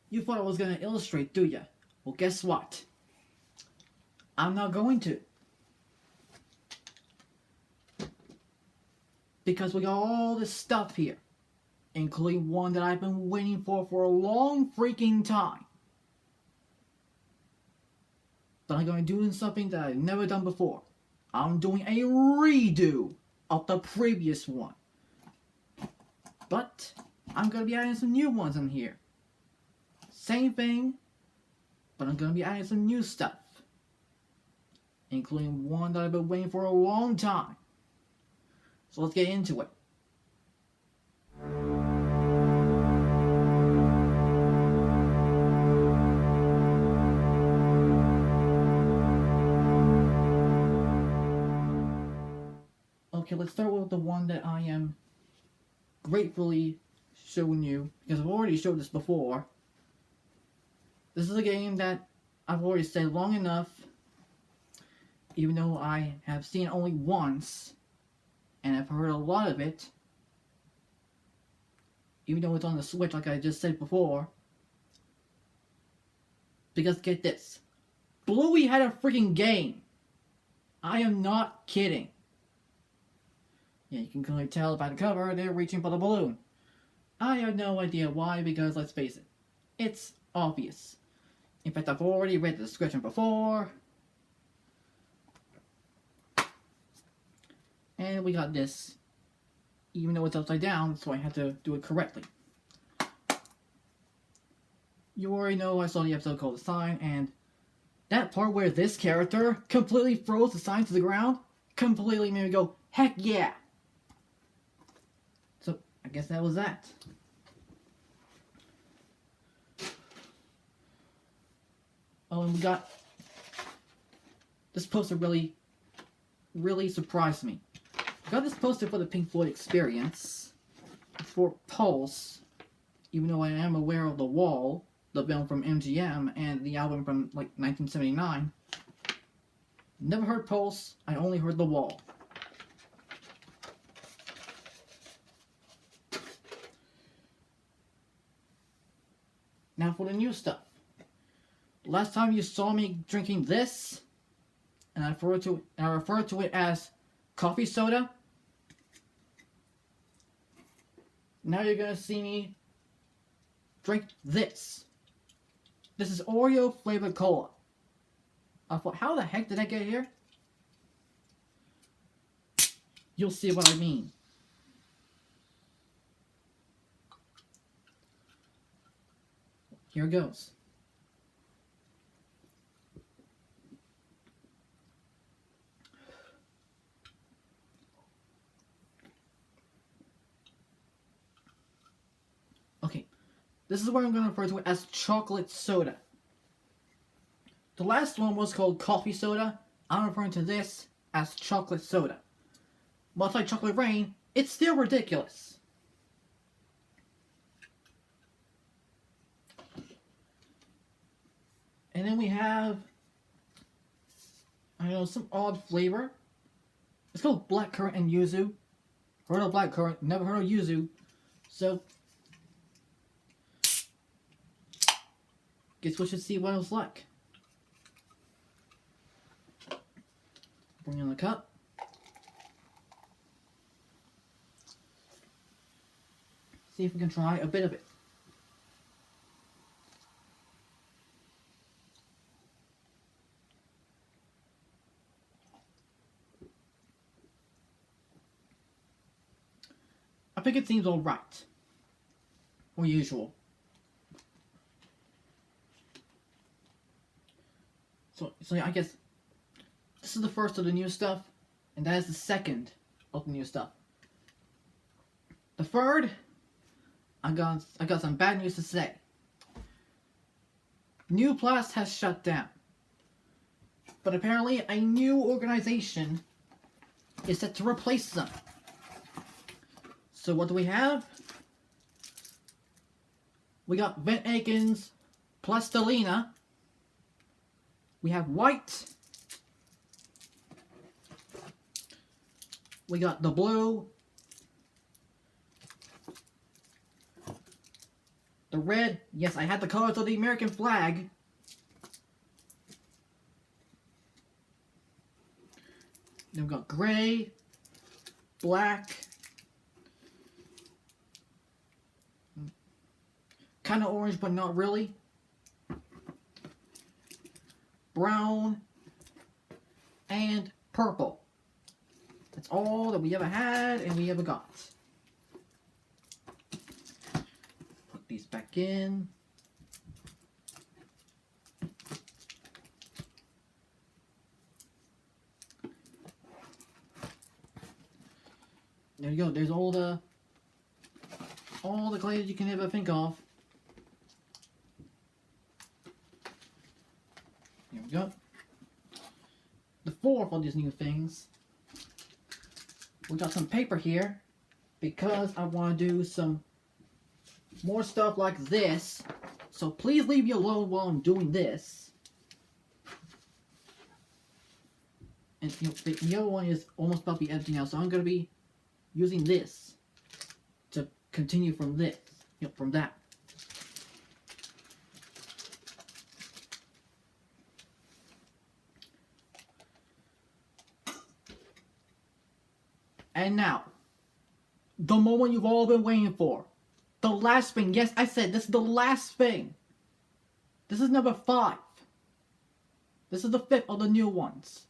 You thought I was going to illustrate, do ya? Well, guess what? I'm not going to. Because we got all this stuff here, including one that I've been waiting for a long freaking time. But I'm going to do something that I've never done before. I'm doing a redo of the previous one. But I'm going to be adding some new ones in here. Same thing, but I'm going to be adding some new stuff. Including one that I've been waiting for a long time. So let's get into it. Okay, let's start with the one that I am gratefully showing you, because I've already showed this before. This is a game that I've already said long enough, even though I have seen it only once, and I've heard a lot of it, even though it's on the Switch like I just said before. Because get this, Bluey had a freaking game. I am not kidding. Yeah, you can clearly tell by the cover they're reaching for the balloon. I have no idea why, because let's face it, it's obvious. In fact, I've already read the description before. And we got this, even though it's upside down, so I had to do it correctly. You already know I saw the episode called The Sign, and that part where this character completely throws the sign to the ground completely made me go, heck yeah! So, I guess that was that. Oh, and we got... This poster really surprised me. I got this poster for the Pink Floyd Experience. It's for Pulse, even though I am aware of The Wall, the film from MGM, and the album from, like, 1979. Never heard Pulse, I only heard The Wall. Now for the new stuff. Last time you saw me drinking this, and I referred to it as coffee soda. Now you're gonna see me drink this. This is Oreo flavored cola. I thought, how the heck did I get here? You'll see what I mean. Here goes. Okay, this is what I'm going to refer to it as chocolate soda. The last one was called coffee soda. I'm referring to this as chocolate soda. Much like chocolate rain, it's still ridiculous. And then we have, I don't know, some odd flavor. It's called Blackcurrant and Yuza. Heard of Blackcurrant, never heard of Yuzu. So, guess we should see what it was like. Bring in the cup. See if we can try a bit of it. I think it seems alright. Or usual. So I guess this is the first of the new stuff, and that is the second of the new stuff. The third, I got some bad news to say. NewPlast has shut down. But apparently a new organization is set to replace them. So what do we have? We got Vent Aikens, Plastilina. We have White. We got the Blue. The red, yes, I had the colors of the American flag. Then we've got gray, black, kind of orange, but not really. Brown, and purple. That's all that we ever had and we ever got. Put these back in. There you go. There's all the clays you can ever think of. Here we go. The fourth of these new things. We got some paper here because I want to do some more stuff like this. So please leave me alone while I'm doing this. And you know, the other one is almost about to be empty now, so I'm going to be using this to continue from this, you know, from that. And now, the moment you've all been waiting for. The last thing. Yes, I said this is the last thing. This is number 5. This is the 5th of the new ones.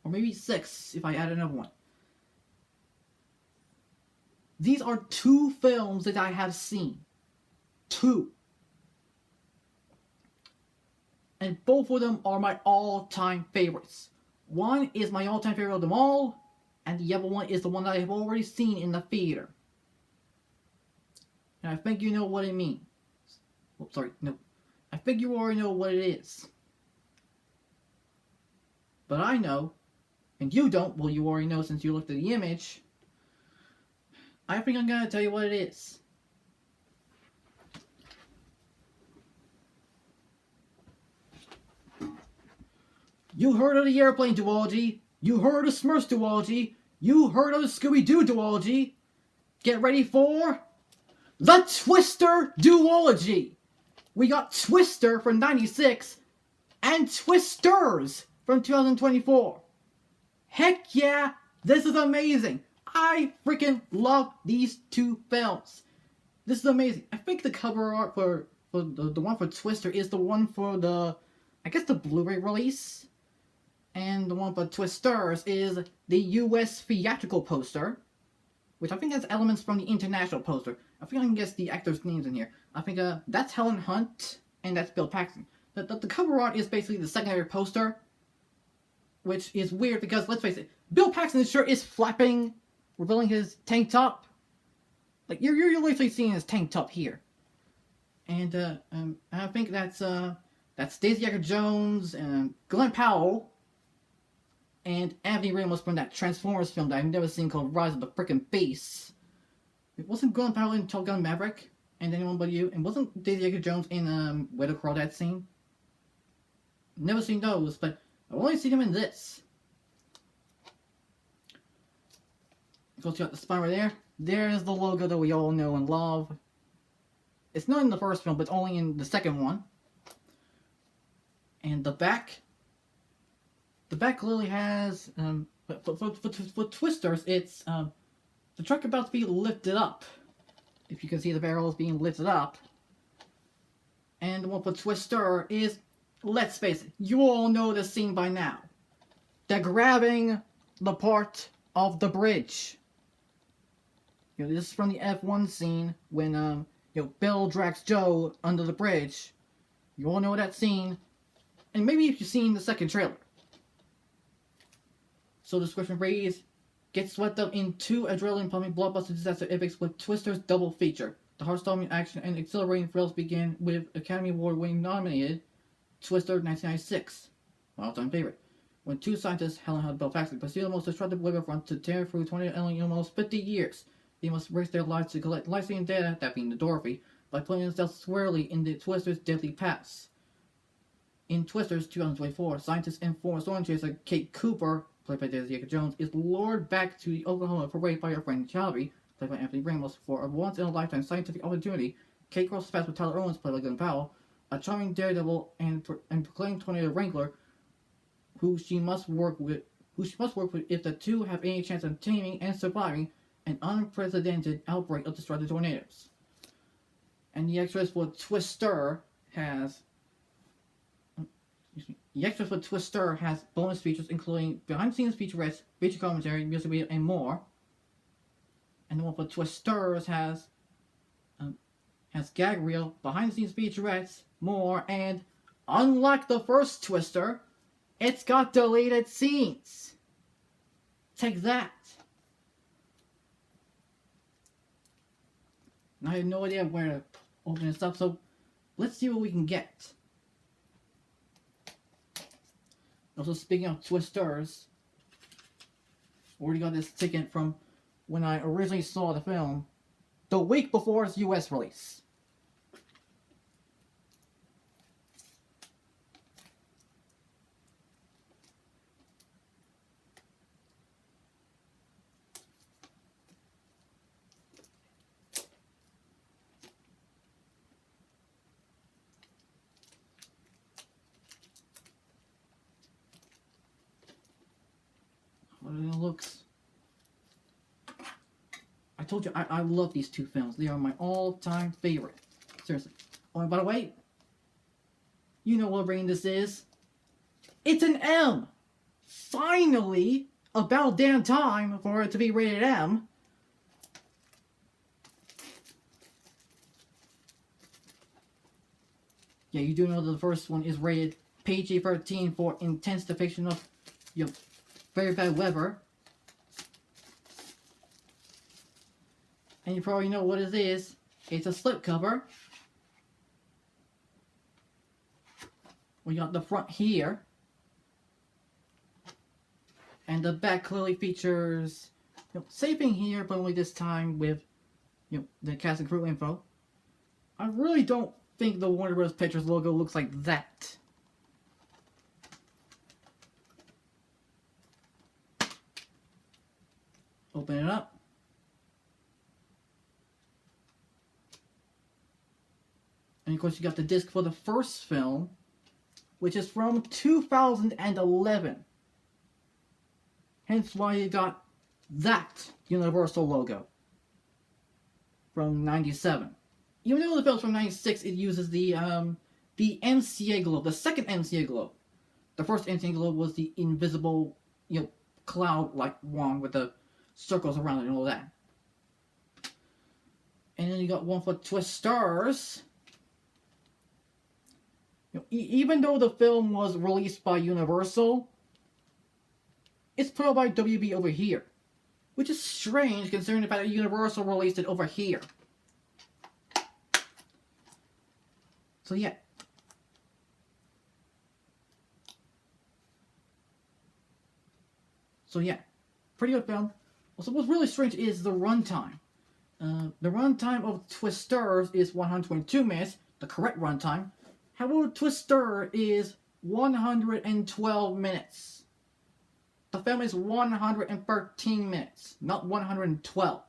Or maybe 6 if I add another one. These are 2 films that I have seen. 2. And both of them are my all-time favorites. One is my all-time favorite of them all. And the other one is the one that I have already seen in the theater. And I think you know what it means. Oh, sorry, no. I think you already know what it is. But I know, and you don't, well you already know since you looked at the image. I think I'm going to tell you what it is. You heard of the airplane duology. You heard of Smurfs duology. You heard of the Scooby-Doo duology. Get ready for the Twister duology. We got Twister from '96 and Twisters from 2024. Heck yeah, this is amazing. I freaking love these 2 films. This is amazing. I think the cover art for the one for Twister is the one for the, I guess the Blu-ray release. And the one for Twisters is the US theatrical poster, which I think has elements from the international poster. I think I can guess the actors' names in here. I think that's Helen Hunt, and that's Bill Paxton. The cover art is basically the secondary poster, which is weird because, let's face it, Bill Paxton's shirt is flapping, revealing his tank top. Like, you're literally seeing his tank top here. And I think that's Stacey Ecker-Jones and Glenn Powell, and Anthony Ramos from that Transformers film that I've never seen called Rise of the Frickin' Beast. It wasn't Glenn Powell in Top Gun Maverick, and Anyone But You, and wasn't Daisy Edgar-Jones in Where the Crawdads Sing? Never seen those, but I've only seen him in this. Of course, you got the spine right there. There's the logo that we all know and love. It's not in the first film, but only in the second one. And the back. The back literally has, for Twisters, it's the truck about to be lifted up. If you can see the barrels being lifted up. And the one for Twister is, let's face it, you all know the scene by now. They're grabbing the part of the bridge. You know, this is from the F1 scene when, you know, Bill drags Joe under the bridge. You all know that scene. And maybe if you've seen the second trailer. So the description reads, get swept up in 2 adrenaline-pumping blockbuster disaster epics with Twister's double feature. The heart-stopping action and exhilarating thrills begin with Academy Award-winning nominated Twister 1996, my all-time favorite. When 2 scientists, Helen Hunt and Bill Paxton, pursue the most destructive riverfront to tear through 20 in almost 50 years, they must risk their lives to collect life-saving data, that being the Dorothy, by putting themselves squarely in the Twister's deadly paths. In Twisters 2024, scientists and former storm chaser Kate Cooper, played by Daisy Edgar-Jones, is lured back to Oklahoma for rape by her friend Shelby, played by Anthony Ramos, for a once-in-a-lifetime scientific opportunity Kate crosses paths with Tyler Owens, played by Glenn Powell, a charming daredevil and proclaimed tornado wrangler, who she must work with if the two have any chance of taming and surviving an unprecedented outbreak of destructive tornadoes. And the extras for Twister has bonus features including behind-the-scenes featurettes, feature commentary, music video, and more. And the one for Twisters has gag reel, behind-the-scenes featurettes, more, and unlike the first Twister, it's got deleted scenes. Take that. And I have no idea where to open this up, so let's see what we can get. Also, speaking of Twisters, already got this ticket from when I originally saw the film, the week before its US release. What it looks. I told you, I love these two films. They are my all-time favorite. Seriously. Oh, and by the way, you know what rating this is. It's an M! Finally! About damn time for it to be rated M. Yeah, you do know that the first one is rated PG-13 for intense depiction of very bad weather. And you probably know what it is. It's a slipcover. We got the front here. And the back clearly features same thing here, but only this time with the cast and crew info. I really don't think the Warner Bros. Pictures logo looks like that. Open it up. And of course you got the disc for the first film, which is from 2011. Hence why you got that Universal logo from 97. Even though the film's from 96, it uses the MCA globe, the second MCA globe. The first MCA globe was the invisible, cloud-like one with the circles around it and all that. And then you got one for Twisters. Even though the film was released by Universal, it's put out by WB over here. Which is strange considering the fact that Universal released it over here. So yeah. Pretty good film. Also, what's really strange is the runtime. The runtime of Twisters is 122 minutes, the correct runtime. However, Twister is 112 minutes. The film is 113 minutes, not 112.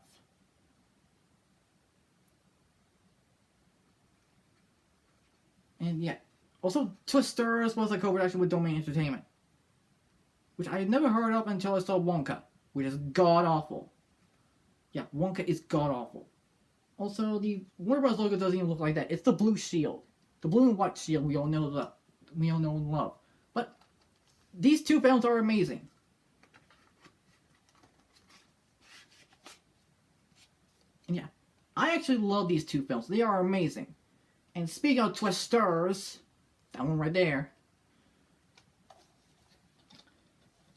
And yeah. Also, Twisters was a co-production with Domain Entertainment, which I had never heard of until I saw Wonka, which is god-awful. Yeah, Wonka is god-awful. Also, the Warner Bros. Logo doesn't even look like that. It's the blue shield. The blue and white shield we all know and love. But these two films are amazing. And yeah, I actually love these two films. They are amazing. And speaking of Twisters, that one right there,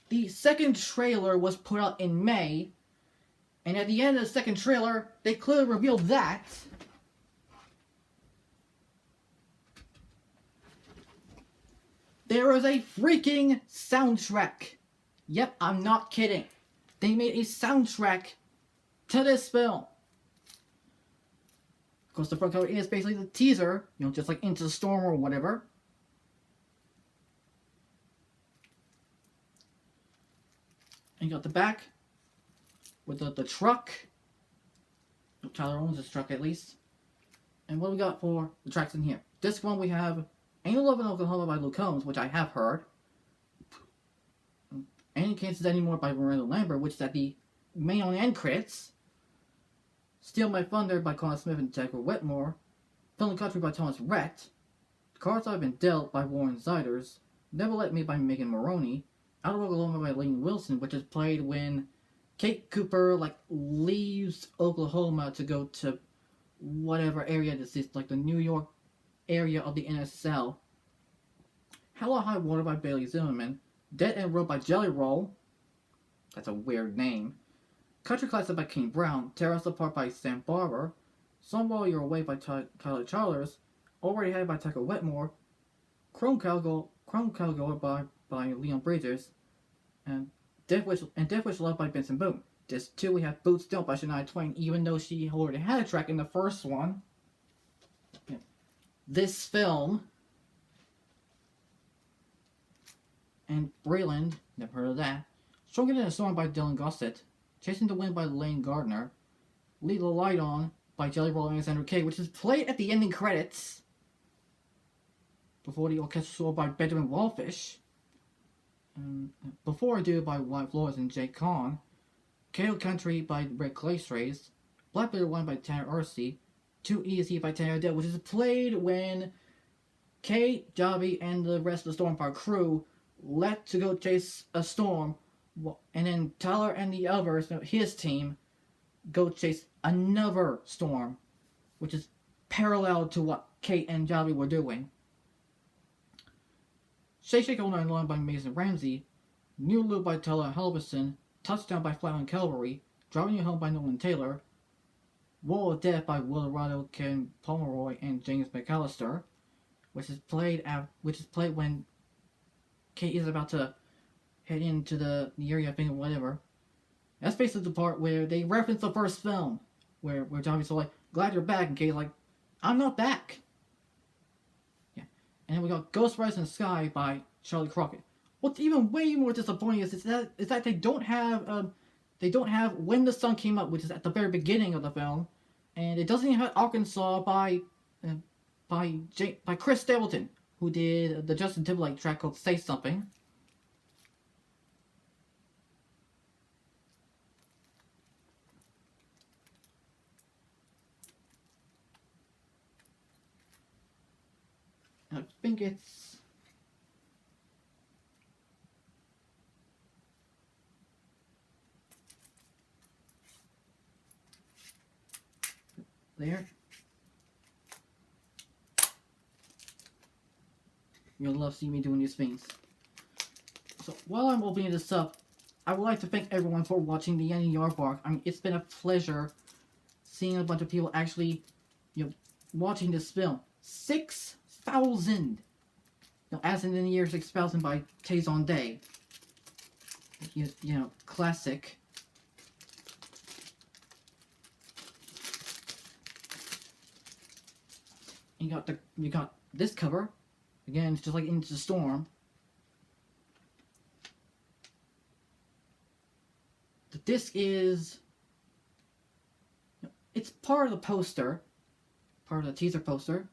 the second trailer was put out in May, and at the end of the second trailer, they clearly revealed that there is a freaking soundtrack. Yep, I'm not kidding. They made a soundtrack to this film. Of course, the front cover is basically the teaser, just like Into the Storm or whatever. And you got the back with the truck. Tyler owns this truck at least. And what we got for the tracks in here? Disc 1 we have Ain't No Love in Oklahoma by Luke Combs, which I have heard. Ain't Kansas Anymore by Miranda Lambert, which is at the main on the end credits. Steal My Thunder by Colin Smith and Deborah Wetmore. Filling Country by Thomas Rhett. The Cards I've Been Dealt by Warren Ziders. Never Let Me by Megan Maroney. Out of Oklahoma by Layne Wilson, which is played when Kate Cooper leaves Oklahoma to go to whatever area this is, like the New York area of the NSL. Hell or High Water by Bailey Zimmerman. Dead End Road by Jelly Roll. That's a weird name. Country Classic by King Brown. Tear Us Apart by Sam Barber. Some While You're Away by Tyler Chalmers. Already Had by Tucker Wetmore. Chrome Cowgirl by Leon Bridges. And Death Wish Love by Benson Boone. Disc 2 we have Boots Don't by Shania Twain, even though she already had a track in the first one. Yeah. This Film. And Breland, never heard of that. Stronger Than a Storm by Dylan Gossett. Chasing the Wind by Lane Gardner. Leave the Light On by Jelly Roll and Alexander K, which is played at the ending credits. Before the Orchestral Solo by Benjamin Wallfish. Before I Do by White Flores and Jake Kahn. KO Country by Red Clay Strays. Blackberry Wine by Tanner Ursey. Too Easy by Tanner Adele, which is played when Kate, Jobby, and the rest of the Stormfire crew left to go chase a storm, and then Tyler and the others, his team, go chase another storm, which is parallel to what Kate and Jobby were doing. Shake Shake All Night Long by Mason Ramsey. New Loop by Tyler Halverson. Touchdown by Flatland Cavalry. Driving You Home by Nolan Taylor. Wall of Death by Wilderado, Ken Pomeroy, and James McAllister, which is played when Kate is about to head into the area thing or whatever. That's basically the part where they reference the first film, where Johnny's like, glad you're back, and Kate's like, I'm not back. Yeah. And then we got Ghost Rise in the Sky by Charlie Crockett. What's even way more disappointing is that they don't have When the Sun Came Up, which is at the very beginning of the film, and it doesn't even have Arkansas by Chris Stapleton, who did the Justin Timberlake track called Say Something. I think it's there. You'll love seeing me doing these things. So while I'm opening this up, I would like to thank everyone for watching the Yanni Yardbark. I mean, it's been a pleasure seeing a bunch of people actually, watching this film. 6,000! As in the year 6,000 by Tazon Day. Classic. You got this cover. Again, it's just like Into the Storm. The disc is... it's part of the poster. Part of the teaser poster.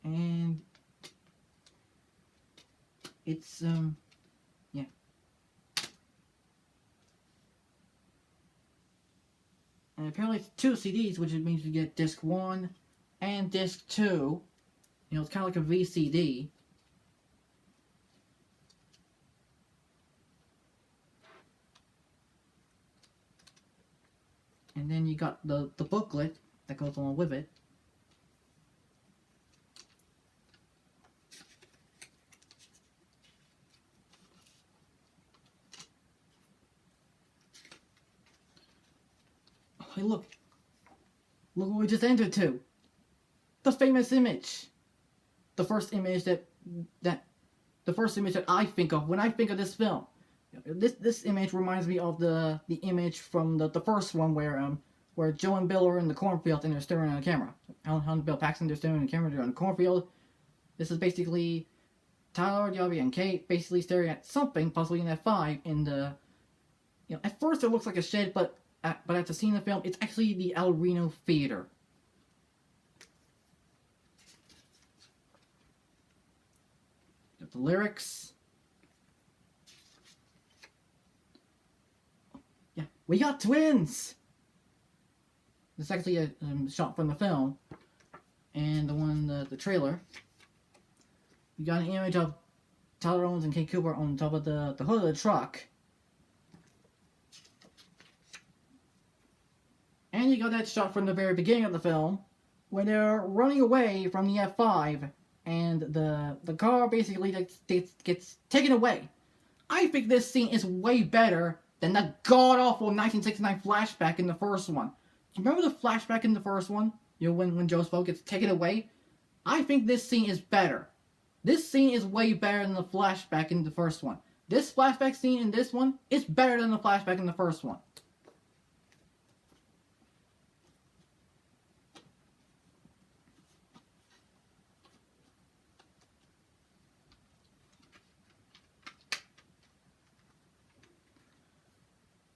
And... it's, yeah. And apparently it's 2 CDs, which means you get disc 1 and disc 2. It's kind of like a VCD. And then you got the booklet that goes along with it. Hey, look what we just entered to. The famous image. The first image that I think of when I think of this film. This image reminds me of the image from the first one where Joe and Bill are in the cornfield and they're staring at the camera. Alan Hunt and Bill Paxton, they're staring at the camera, they're on the cornfield. This is basically Tyler, Yobby, and Kate basically staring at something, possibly an F5, in the... at first it looks like a shed, but at the scene in the film, it's actually the El Reno Theater. The lyrics. Yeah, we got twins! This is actually a shot from the film. And the trailer. You got an image of Tyler Owens and Kate Cooper on top of the hood of the truck. And you got that shot from the very beginning of the film, when they're running away from the F5, and the car basically gets taken away. I think this scene is way better than the god-awful 1969 flashback in the first one. Remember the flashback in the first one? When Joe Spoke gets taken away? I think this scene is better. This scene is way better than the flashback in the first one. This flashback scene in this one is better than the flashback in the first one.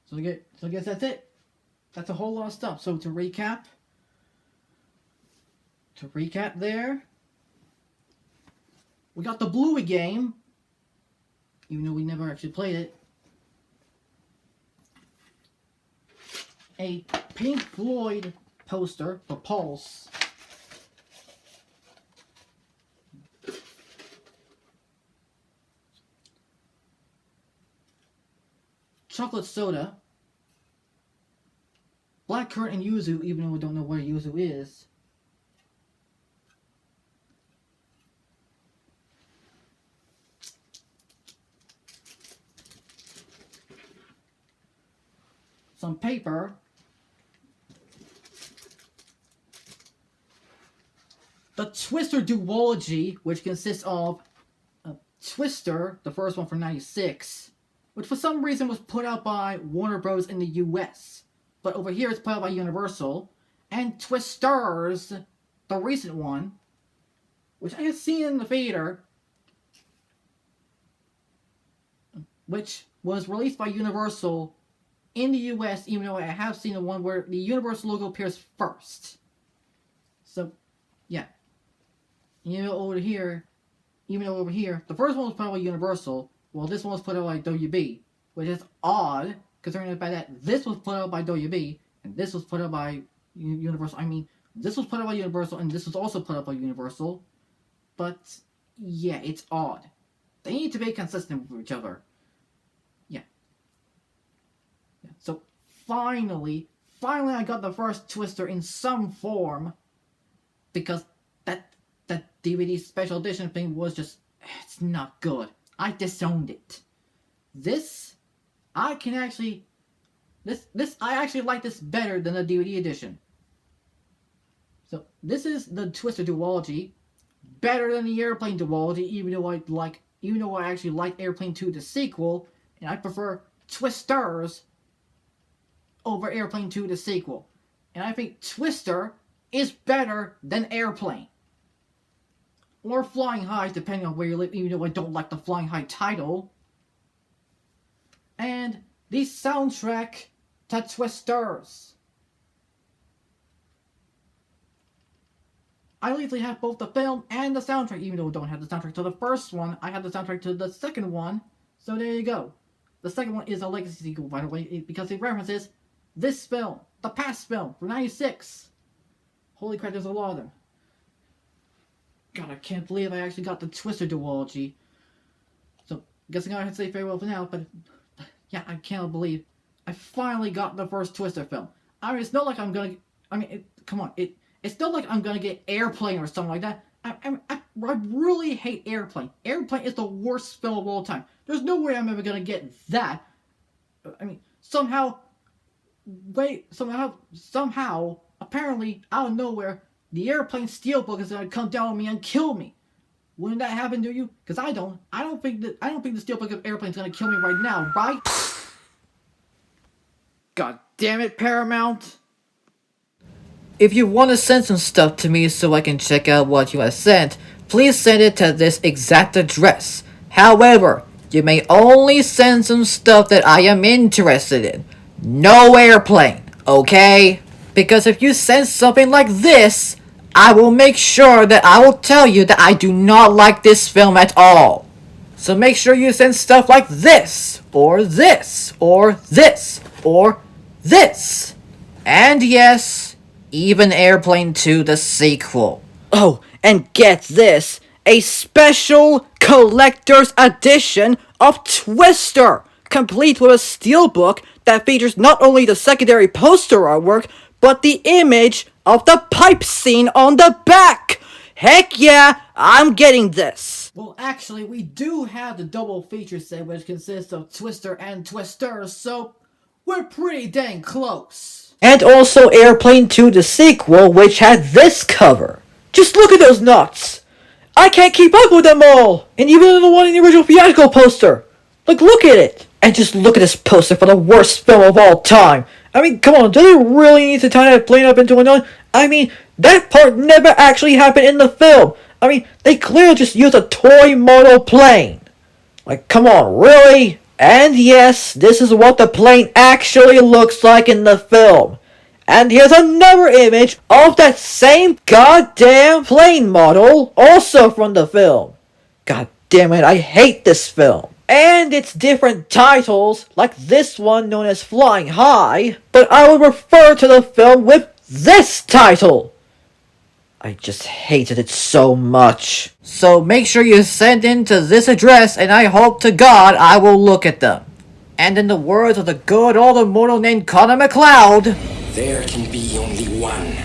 So I guess that's it. That's a whole lot of stuff. So to recap there, we got the Bluey game, even though we never actually played it. A Pink Floyd poster for Pulse. Chocolate soda. Blackcurrant and Yuza, even though we don't know where Yuza is. Some paper. The Twister duology, which consists of Twister, the first one from '96, which for some reason was put out by Warner Bros. In the US. But over here it's put out by Universal. And Twisters, the recent one, which I have seen in the theater, which was released by Universal in the US, even though I have seen the one where the Universal logo appears first. So, yeah. Even though over here, the first one was put out by Universal, well, this one was put out by WB, which is odd, considering the fact that this was put out by WB, and this was put out by Universal. I mean, this was put out by Universal, and this was also put out by Universal. But, yeah, it's odd. They need to be consistent with each other. Yeah. So, finally I got the first Twister in some form, because that DVD special edition thing was just, it's not good. I disowned it. I actually like this better than the DVD edition. So this is the Twister duology, better than the Airplane duology, even though I actually like Airplane 2, the sequel, and I prefer Twisters over Airplane 2, the sequel. And I think Twister is better than Airplane. Or Flying High, depending on where you live, even though I don't like the Flying High title. And the soundtrack to Twisters. I literally have both the film and the soundtrack, even though I don't have the soundtrack to the first one. I have the soundtrack to the second one, so there you go. The second one is a legacy sequel, by the way, because it references this film, the past film, from '96. Holy crap, there's a lot of them. God, I can't believe I actually got the Twister duology. So, guessing I have to say farewell for now, but yeah, I can't believe I finally got the first Twister film. I mean, it's not like I'm gonna, it's not like I'm gonna get Airplane or something like that. I really hate Airplane. Airplane is the worst film of all time. There's no way I'm ever gonna get that. I mean, somehow, apparently, out of nowhere, the Airplane steelbook is gonna come down on me and kill me. Wouldn't that happen to you? Because I don't think the steelbook of Airplane is gonna kill me right now, right? God damn it, Paramount! If you want to send some stuff to me so I can check out what you have sent, please send it to this exact address. However, you may only send some stuff that I am interested in. No airplane, okay? Because if you send something like this, I will make sure that I will tell you that I do not like this film at all. So make sure you send stuff like this, or this, or this, or this. And yes, even Airplane 2 the sequel. Oh, and get this, a special collector's edition of Twister, complete with a steelbook that features not only the secondary poster artwork, but the image of the pipe scene on the back. Heck yeah, I'm getting this. Well, actually, we do have the double feature set, which consists of Twister and Twister, so we're pretty dang close. And also Airplane 2 the sequel, which had this cover. Just look at those nuts! I can't keep up with them all! And even the one in the original theatrical poster! Like, look at it! And just look at this poster for the worst film of all time! I mean, come on, do they really need to tie that plane up into another? I mean, that part never actually happened in the film! I mean, they clearly just used a toy model plane! Like, come on, really? And yes, this is what the plane actually looks like in the film. And here's another image of that same goddamn plane model, also from the film. God damn it, I hate this film. And its different titles, like this one known as Flying High, but I would refer to the film with this title. I just hated it so much. So make sure you send in to this address, and I hope to God I will look at them. And in the words of the good old immortal named Connor McLeod, there can be only one.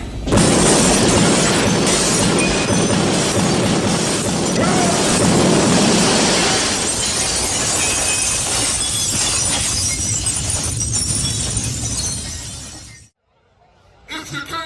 If you can